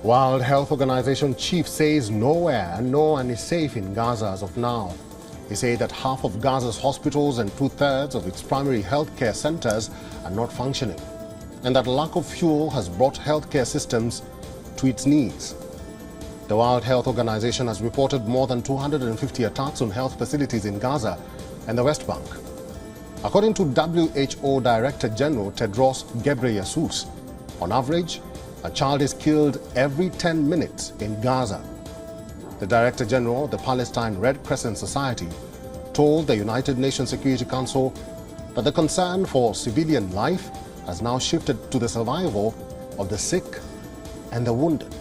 World Health Organization chief says no one is safe in Gaza as of now. He said that half of Gaza's hospitals and two-thirds of its primary healthcare centers are not functioning, and that lack of fuel has brought healthcare systems to its knees. The World Health Organization has reported more than 250 attacks on health facilities in Gaza and the West Bank. According to WHO Director General Tedros Ghebreyesus, on average, a child is killed every 10 minutes in Gaza. The Director General of the Palestine Red Crescent Society told the United Nations Security Council that the concern for civilian life has now shifted to the survival of the sick and the wounded.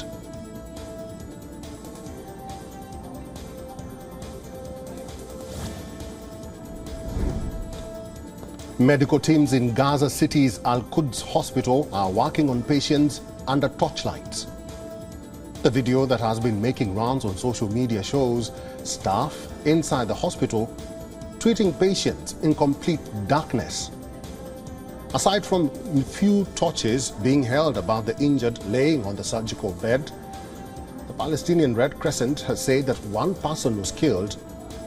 Medical teams in Gaza City's Al-Quds hospital are working on patients under torchlights. The video that has been making rounds on social media shows staff inside the hospital treating patients in complete darkness. Aside from a few torches being held above the injured laying on the surgical bed, the Palestinian Red Crescent has said that one person was killed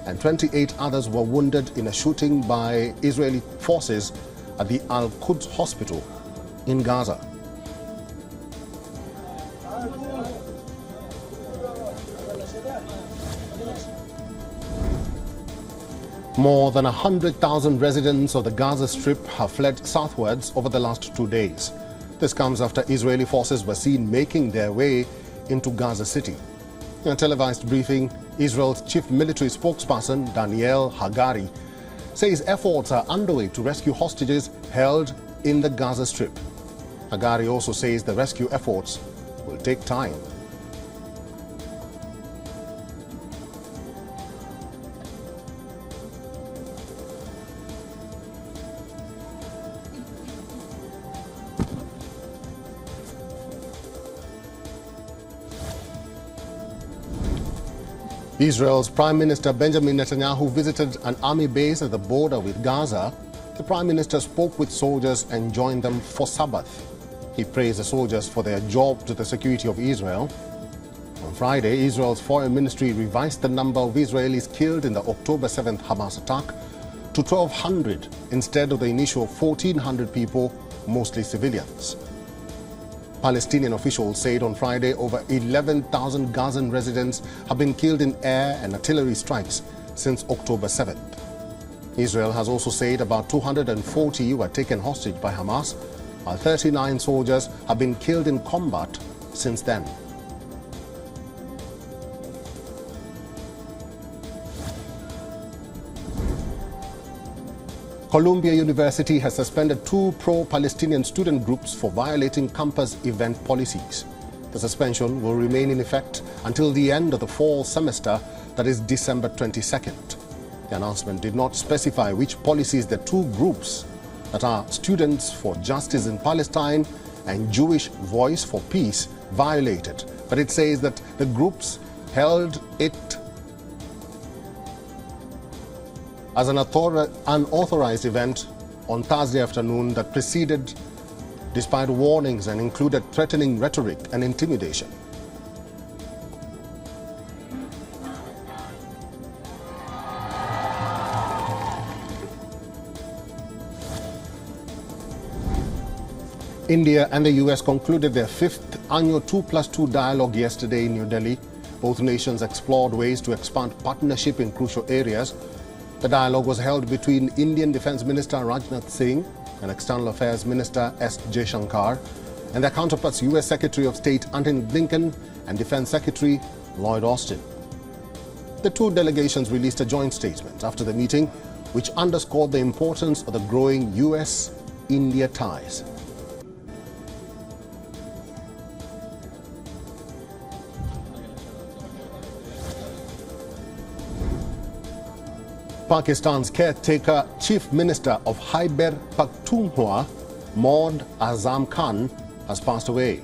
and 28 others were wounded in a shooting by Israeli forces at the Al-Quds hospital in Gaza. More than 100,000 residents of the Gaza Strip have fled southwards over the last 2 days. This comes after Israeli forces were seen making their way into Gaza City. In a televised briefing, Israel's chief military spokesperson, Daniel Hagari, says efforts are underway to rescue hostages held in the Gaza Strip. Hagari also says the rescue efforts will take time. Israel's Prime Minister Benjamin Netanyahu visited an army base at the border with Gaza. The Prime Minister spoke with soldiers and joined them for Sabbath. He praised the soldiers for their job to the security of Israel. On Friday, Israel's Foreign Ministry revised the number of Israelis killed in the October 7th Hamas attack to 1,200 instead of the initial 1,400 people, mostly civilians. Palestinian officials said on Friday over 11,000 Gazan residents have been killed in air and artillery strikes since October 7th. Israel has also said about 240 were taken hostage by Hamas, while 39 soldiers have been killed in combat since then. Columbia University has suspended 2 pro-Palestinian student groups for violating campus event policies. The suspension will remain in effect until the end of the fall semester, that is December 22nd. The announcement did not specify which policies the 2 groups, that are Students for Justice in Palestine and Jewish Voice for Peace, violated, but it says that the groups held it as an unauthorized event on Thursday afternoon that proceeded despite warnings and included threatening rhetoric and intimidation. India and the US concluded their 5th annual 2+2 dialogue yesterday in New Delhi. Both nations explored ways to expand partnership in crucial areas. The dialogue was held between Indian Defence Minister Rajnath Singh and External Affairs Minister S. Jaishankar and their counterparts US Secretary of State Antony Blinken and Defence Secretary Lloyd Austin. The 2 delegations released a joint statement after the meeting, which underscored the importance of the growing US-India ties. Pakistan's caretaker Chief Minister of Khyber Pakhtunkhwa, Maud Azam Khan, has passed away.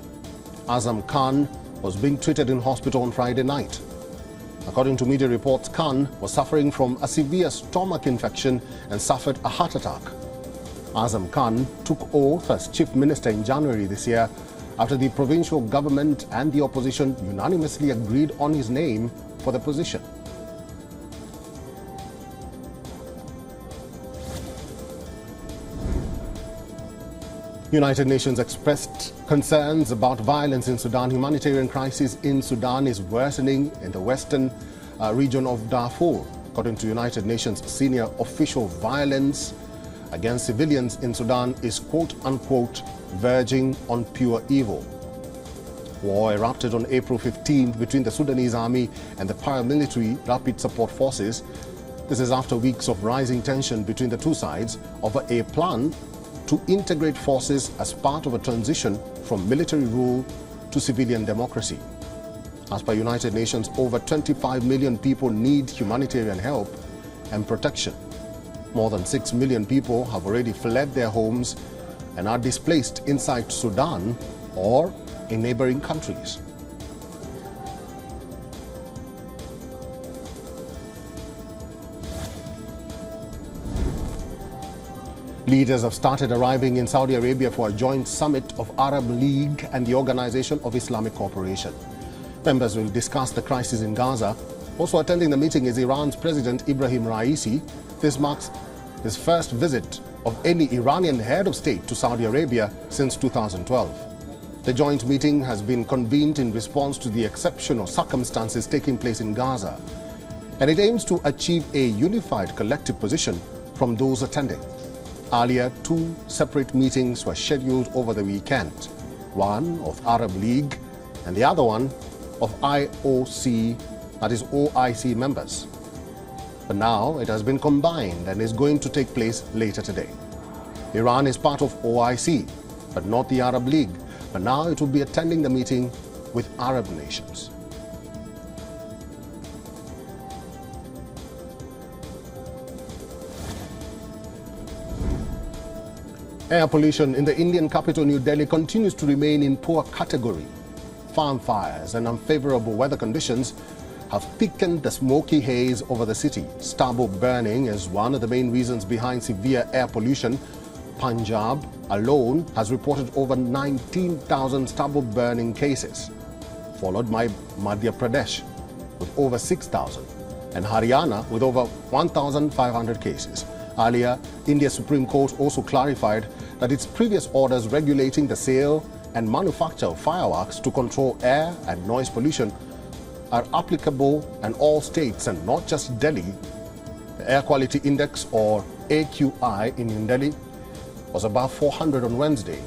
Azam Khan was being treated in hospital on Friday night. According to media reports, Khan was suffering from a severe stomach infection and suffered a heart attack. Azam Khan took oath as Chief Minister in January this year after the provincial government and the opposition unanimously agreed on his name for the position. United Nations expressed concerns about violence in Sudan. Humanitarian crisis in Sudan is worsening in the western region of Darfur. According to United Nations senior official, violence against civilians in Sudan is quote-unquote verging on pure evil. War erupted on April 15 between the Sudanese army and the paramilitary Rapid Support Forces. This is after weeks of rising tension between the two sides over a plan to integrate forces as part of a transition from military rule to civilian democracy. As per United Nations, over 25 million people need humanitarian help and protection. More than 6 million people have already fled their homes and are displaced inside Sudan or in neighboring countries. Leaders have started arriving in Saudi Arabia for a joint summit of Arab League and the Organization of Islamic Cooperation. Members will discuss the crisis in Gaza. Also attending the meeting is Iran's President Ibrahim Raisi. This marks his first visit of any Iranian head of state to Saudi Arabia since 2012. The joint meeting has been convened in response to the exceptional circumstances taking place in Gaza, and it aims to achieve a unified collective position from those attending. Earlier, two separate meetings were scheduled over the weekend, one of Arab League and the other one of IOC, that is OIC members. But now it has been combined and is going to take place later today. Iran is part of OIC, but not the Arab League. But now it will be attending the meeting with Arab nations. Air pollution in the Indian capital New Delhi continues to remain in poor category. Farm fires and unfavorable weather conditions have thickened the smoky haze over the city. Stubble burning is one of the main reasons behind severe air pollution. Punjab alone has reported over 19,000 stubble burning cases, followed by Madhya Pradesh with over 6,000 and Haryana with over 1,500 cases. Earlier, India's Supreme Court also clarified that its previous orders regulating the sale and manufacture of fireworks to control air and noise pollution are applicable in all states and not just Delhi. The Air Quality Index, or AQI, in New Delhi was above 400 on Wednesday.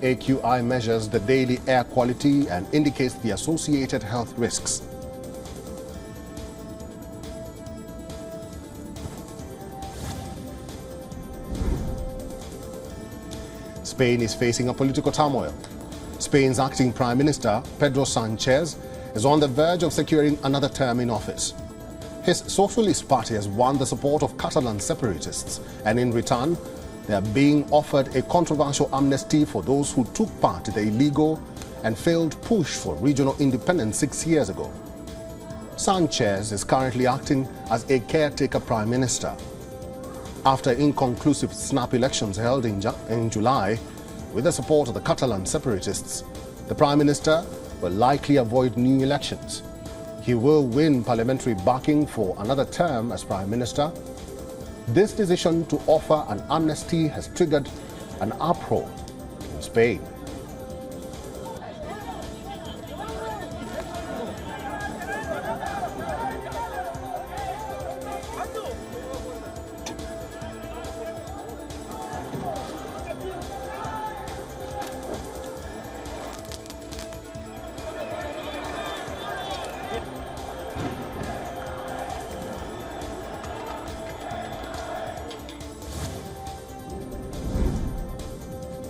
AQI measures the daily air quality and indicates the associated health risks. Spain is facing a political turmoil. Spain's acting Prime Minister, Pedro Sanchez, is on the verge of securing another term in office. His Socialist Party has won the support of Catalan separatists, and in return, they are being offered a controversial amnesty for those who took part in the illegal and failed push for regional independence 6 years ago. Sanchez is currently acting as a caretaker Prime Minister. After inconclusive snap elections held in July, with the support of the Catalan separatists, the Prime Minister will likely avoid new elections. He will win parliamentary backing for another term as Prime Minister. This decision to offer an amnesty has triggered an uproar in Spain.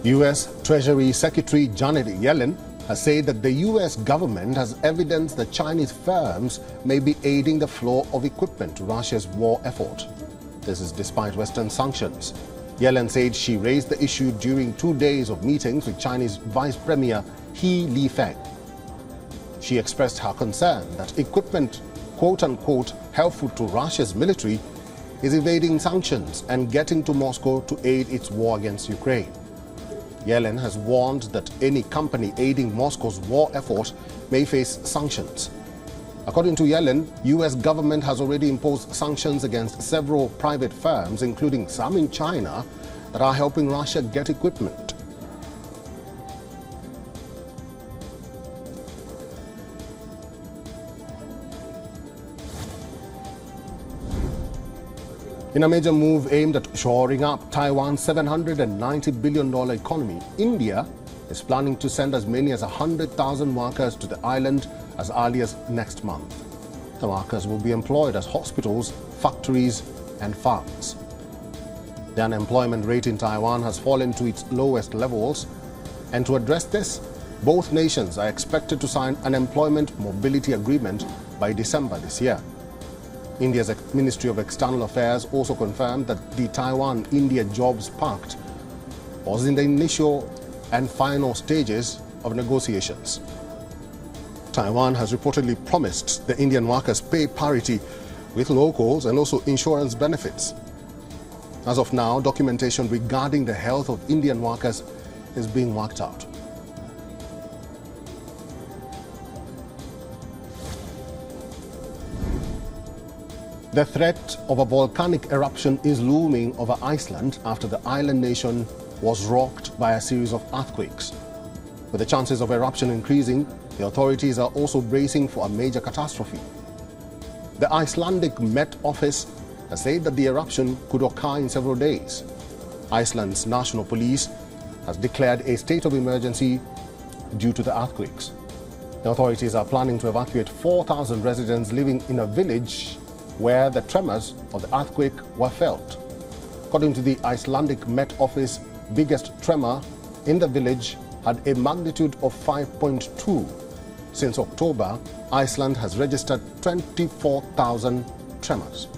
U.S. Treasury Secretary Janet Yellen has said that the U.S. government has evidence that Chinese firms may be aiding the flow of equipment to Russia's war effort. This is despite Western sanctions. Yellen said she raised the issue during 2 days of meetings with Chinese Vice Premier He Lifeng. She expressed her concern that equipment, quote-unquote, helpful to Russia's military is evading sanctions and getting to Moscow to aid its war against Ukraine. Yellen has warned that any company aiding Moscow's war effort may face sanctions. According to Yellen, U.S. government has already imposed sanctions against several private firms, including some in China, that are helping Russia get equipment. In a major move aimed at shoring up Taiwan's $790 billion economy, India is planning to send as many as 100,000 workers to the island as early as next month. The workers will be employed at hospitals, factories and farms. The unemployment rate in Taiwan has fallen to its lowest levels, and to address this, both nations are expected to sign an employment mobility agreement by December this year. India's Ministry of External Affairs also confirmed that the Taiwan-India Jobs Pact was in the initial and final stages of negotiations. Taiwan has reportedly promised the Indian workers pay parity with locals and also insurance benefits. As of now, documentation regarding the health of Indian workers is being worked out. The threat of a volcanic eruption is looming over Iceland after the island nation was rocked by a series of earthquakes. With the chances of eruption increasing, the authorities are also bracing for a major catastrophe. The Icelandic Met Office has said that the eruption could occur in several days. Iceland's national police has declared a state of emergency due to the earthquakes. The authorities are planning to evacuate 4,000 residents living in a village where the tremors of the earthquake were felt. According to the Icelandic Met Office, biggest tremor in the village had a magnitude of 5.2. Since October, Iceland has registered 24,000 tremors.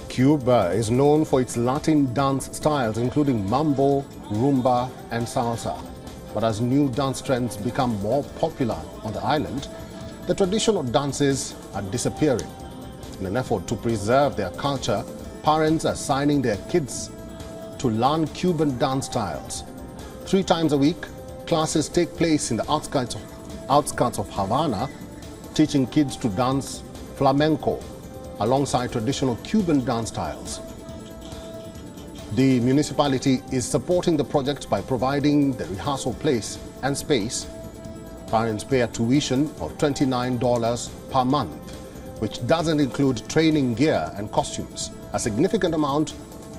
Cuba is known for its Latin dance styles, including mambo, rumba, and salsa. But as new dance trends become more popular on the island, the traditional dances are disappearing. In an effort to preserve their culture, parents are signing their kids to learn Cuban dance styles. 3 times a week, classes take place in the outskirts of Havana, teaching kids to dance flamenco alongside traditional Cuban dance styles. The municipality is supporting the project by providing the rehearsal place and space. Parents pay a tuition of $29 per month, which doesn't include training gear and costumes, a significant amount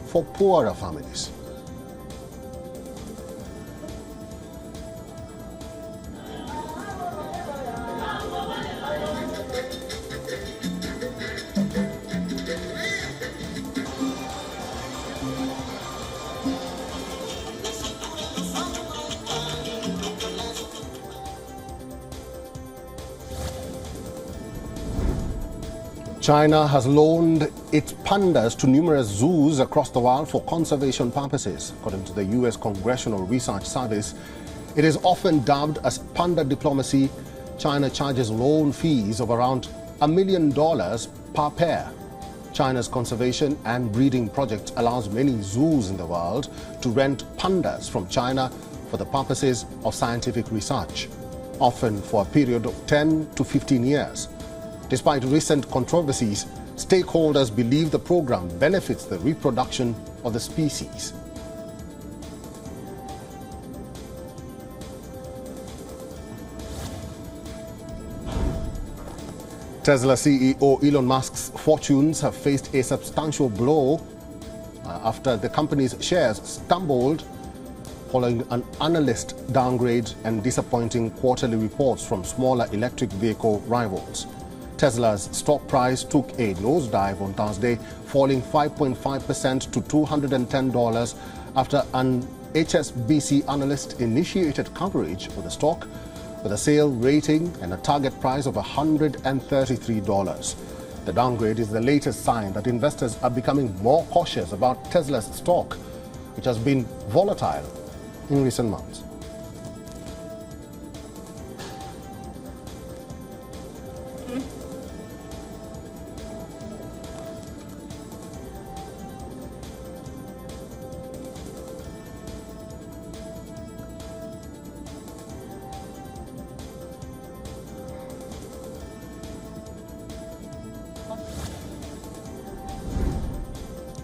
for poorer families. China has loaned its pandas to numerous zoos across the world for conservation purposes. According to the U.S. Congressional Research Service, it is often dubbed as panda diplomacy. China charges loan fees of around $1 million per pair. China's conservation and breeding project allows many zoos in the world to rent pandas from China for the purposes of scientific research, often for a period of 10 to 15 years. Despite recent controversies, stakeholders believe the program benefits the reproduction of the species. Tesla CEO Elon Musk's fortunes have faced a substantial blow after the company's shares stumbled following an analyst downgrade and disappointing quarterly reports from smaller electric vehicle rivals. Tesla's stock price took a nosedive on Thursday, falling 5.5% to $210 after an HSBC analyst initiated coverage for the stock with a sale rating and a target price of $133. The downgrade is the latest sign that investors are becoming more cautious about Tesla's stock, which has been volatile in recent months.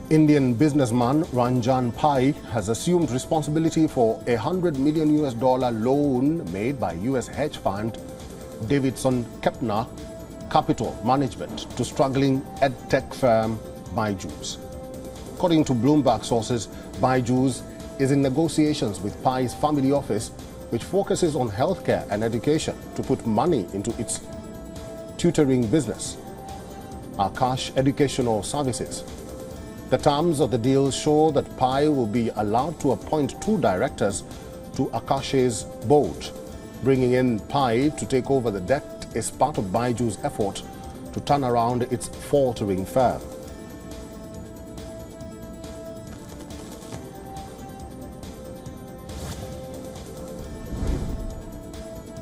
Indian businessman Ranjan Pai has assumed responsibility for a $100 million loan made by US hedge fund Davidson Kepner Capital Management to struggling edtech firm Byju's. According to Bloomberg sources, Byju's is in negotiations with Pai's family office, which focuses on healthcare and education, to put money into its tutoring business, Akash Educational Services. The terms of the deal show that Pai will be allowed to appoint 2 directors to Akash's board. Bringing in Pai to take over the debt is part of Byju's effort to turn around its faltering firm.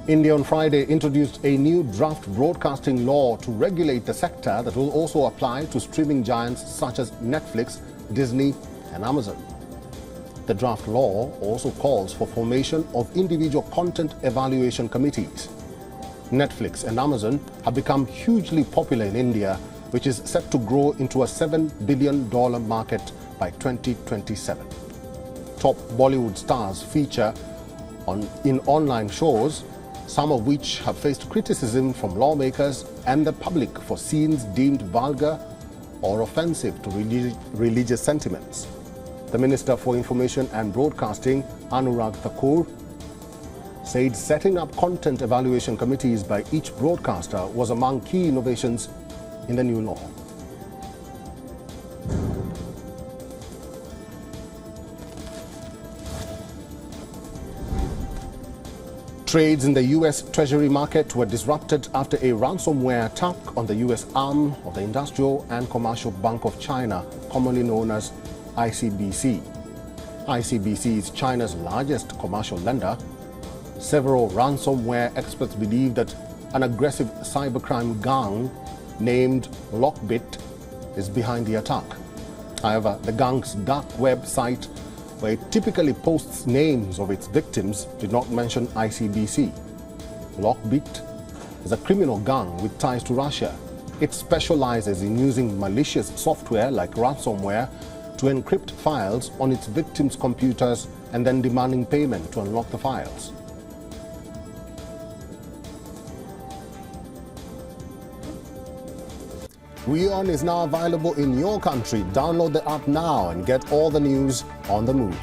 India on Friday introduced a new draft broadcasting law to regulate the sector that will also apply to streaming giants such as Netflix, Disney and Amazon. The draft law also calls for formation of individual content evaluation committees. Netflix and Amazon have become hugely popular in India, which is set to grow into a $7 billion market by 2027. Top Bollywood stars feature in online shows, some of which have faced criticism from lawmakers and the public for scenes deemed vulgar or offensive to religious sentiments. The Minister for Information and Broadcasting, Anurag Thakur, said setting up content evaluation committees by each broadcaster was among key innovations in the new law. Trades in the U.S. Treasury market were disrupted after a ransomware attack on the U.S. arm of the Industrial and Commercial Bank of China, commonly known as ICBC. ICBC is China's largest commercial lender. Several ransomware experts believe that an aggressive cybercrime gang named Lockbit is behind the attack. However, the gang's dark web site, where it typically posts names of its victims, did not mention ICBC. Lockbit is a criminal gang with ties to Russia. It specializes in using malicious software like ransomware to encrypt files on its victims' computers and then demanding payment to unlock the files. WION is now available in your country. Download the app now and get all the news on the move.